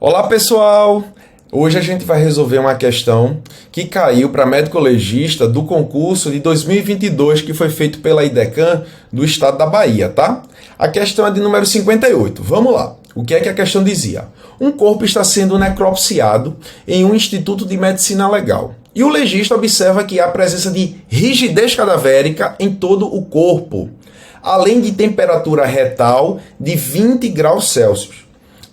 Olá pessoal! Hoje a gente vai resolver uma questão que caiu para médico legista do concurso de 2022 que foi feito pela IDECAM do estado da Bahia, tá? A questão é de número 58. Vamos lá. O que é que a questão dizia? Um corpo está sendo necropsiado em um instituto de medicina legal. E o legista observa que há presença de rigidez cadavérica em todo o corpo, além de temperatura retal de 20 graus Celsius.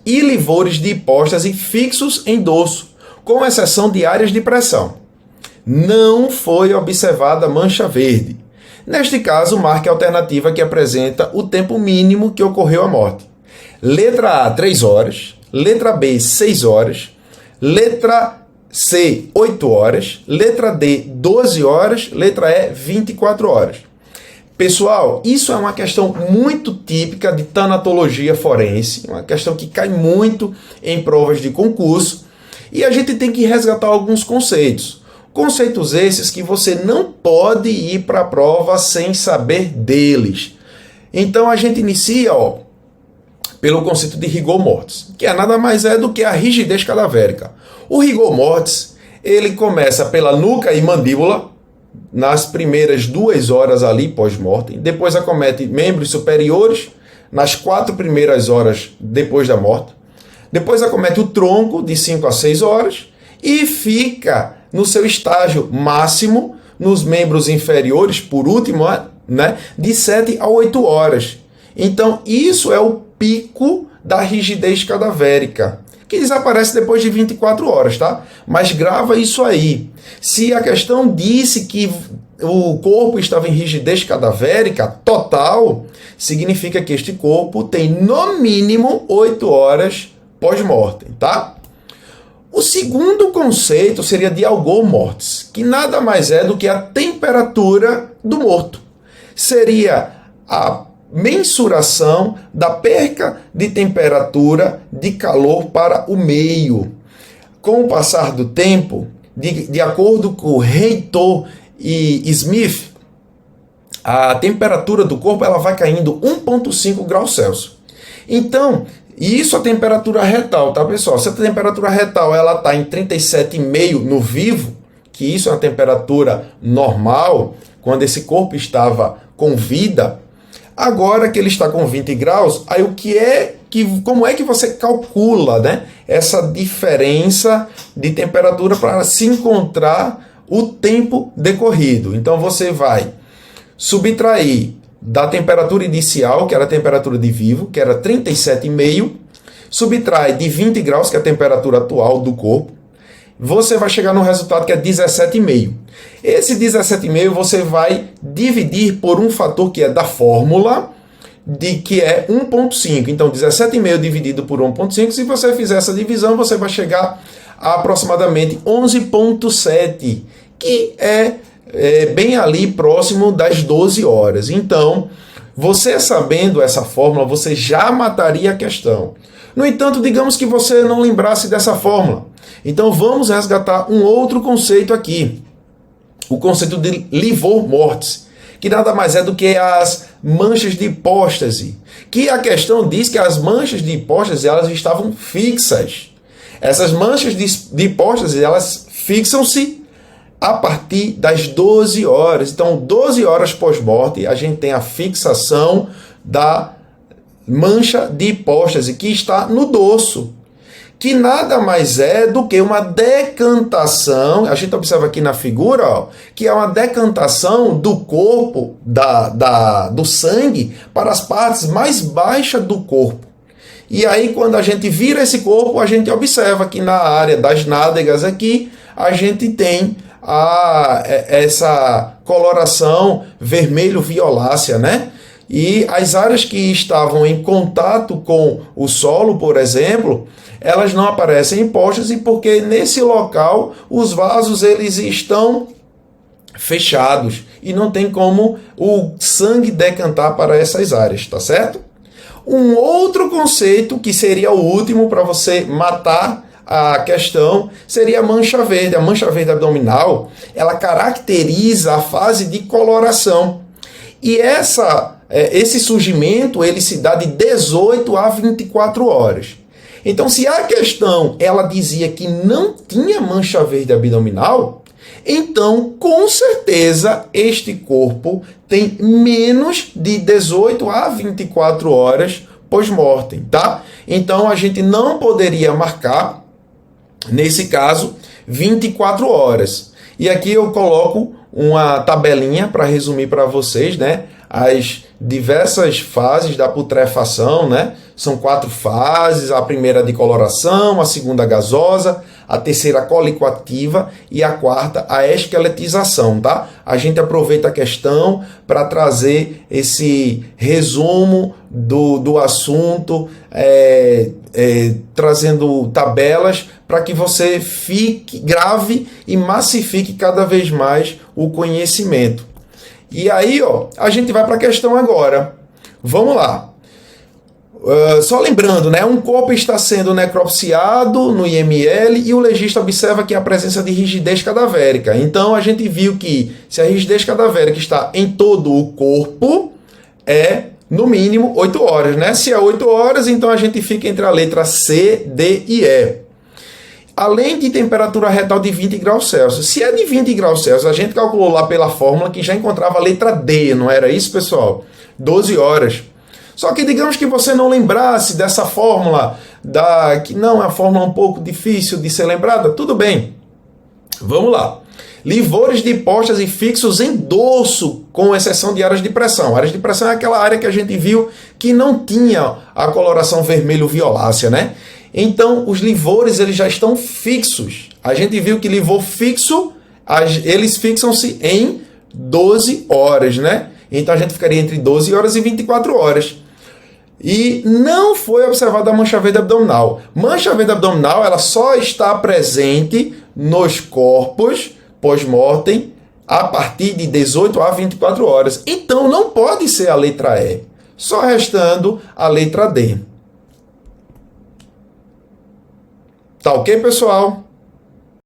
E livores de hipóstase fixos em dorso, com exceção de áreas de pressão. Não foi observada mancha verde. Neste caso, marque a alternativa que apresenta o tempo mínimo que ocorreu a morte. Letra A, 3 horas. Letra B, 6 horas. Letra C, 8 horas. Letra D, 12 horas. Letra E, 24 horas. Pessoal, isso é uma questão muito típica de tanatologia forense, uma questão que cai muito em provas de concurso, e a gente tem que resgatar alguns conceitos. Conceitos esses que você não pode ir para a prova sem saber deles. Então a gente inicia pelo conceito de rigor mortis, que nada mais é do que a rigidez cadavérica. O rigor mortis, ele começa pela nuca e mandíbula, nas primeiras 2 horas ali pós-mortem, depois acomete membros superiores nas 4 primeiras horas depois da morte, depois acomete o tronco de 5 a 6 horas e fica no seu estágio máximo nos membros inferiores, por último, né, de 7 a 8 horas. Então isso é o pico da rigidez cadavérica, que desaparece depois de 24 horas, tá? Mas grava isso aí. Se a questão disse que o corpo estava em rigidez cadavérica total, significa que este corpo tem no mínimo 8 horas pós-mortem, tá? O segundo conceito seria de algor mortis, que nada mais é do que a temperatura do morto. Seria a mensuração da perca de temperatura de calor para o meio. Com o passar do tempo, de acordo com Reitor e Smith, a temperatura do corpo ela vai caindo 1,5 graus Celsius. Então, isso é a temperatura retal, tá, pessoal? Se a temperatura retal ela está em 37,5 no vivo, que isso é uma temperatura normal, quando esse corpo estava com vida. Agora que ele está com 20 graus, aí como é que você calcula, né, essa diferença de temperatura para se encontrar o tempo decorrido? Então você vai subtrair da temperatura inicial, que era a temperatura de vivo, que era 37,5, subtrai de 20 graus, que é a temperatura atual do corpo, você vai chegar no resultado que é 17,5. Esse 17,5 você vai dividir por um fator que é da fórmula, que é 1,5. Então, 17,5 dividido por 1,5, se você fizer essa divisão, você vai chegar a aproximadamente 11,7, que é bem ali próximo das 12 horas. Então, você sabendo essa fórmula, você já mataria a questão. No entanto, digamos que você não lembrasse dessa fórmula. Então vamos resgatar um outro conceito aqui. O conceito de livor mortis, que nada mais é do que as manchas de hipóstase. Que a questão diz que as manchas de hipóstase elas estavam fixas. Essas manchas de hipóstase elas fixam-se a partir das 12 horas. Então, 12 horas pós-morte, a gente tem a fixação da mancha de hipóstase que está no dorso, que nada mais é do que uma decantação. A gente observa aqui na figura, que é uma decantação do corpo, do sangue, para as partes mais baixas do corpo. E aí, quando a gente vira esse corpo, a gente observa que na área das nádegas aqui, a gente tem essa coloração vermelho-violácea, né? E as áreas que estavam em contato com o solo, por exemplo, elas não aparecem em hipóstase porque nesse local os vasos eles estão fechados e não tem como o sangue decantar para essas áreas, tá certo? Um outro conceito que seria o último para você matar a questão seria a mancha verde. A mancha verde abdominal, ela caracteriza a fase de coloração. E esse surgimento ele se dá de 18 a 24 horas. Então, se a questão ela dizia que não tinha mancha verde abdominal, então, com certeza, este corpo tem menos de 18 a 24 horas pós-mortem, tá? Então, a gente não poderia marcar, nesse caso, 24 horas. E aqui eu coloco uma tabelinha para resumir para vocês, né? As diversas fases da putrefação, né? São 4 fases, a primeira de coloração, a segunda gasosa, a terceira cólico-ativa e a quarta a esqueletização, tá? A gente aproveita a questão para trazer esse resumo do assunto, trazendo tabelas para que você grave e massifique cada vez mais o conhecimento. E aí, ó, a gente vai para a questão agora. Vamos lá. Só lembrando, né, um corpo está sendo necropsiado no IML e o legista observa que há presença de rigidez cadavérica. Então, a gente viu que se a rigidez cadavérica está em todo o corpo, é no mínimo 8 horas, né? Se é 8 horas, então a gente fica entre a letra C, D e E. Além de temperatura retal de 20 graus Celsius. Se é de 20 graus Celsius, a gente calculou lá pela fórmula que já encontrava a letra D, não era isso, pessoal? 12 horas. Só que digamos que você não lembrasse dessa fórmula, que não é uma fórmula um pouco difícil de ser lembrada, tudo bem. Vamos lá. Livores de postas e fixos em dorso, com exceção de áreas de pressão. Áreas de pressão é aquela área que a gente viu que não tinha a coloração vermelho-violácea, né? Então, os livores eles já estão fixos. A gente viu que livor fixo, eles fixam-se em 12 horas, né? Então, a gente ficaria entre 12 horas e 24 horas. E não foi observada a mancha verde abdominal. Mancha verde abdominal ela só está presente nos corpos pós-mortem a partir de 18 a 24 horas. Então, não pode ser a letra E. Só restando a letra D. Tá ok, pessoal?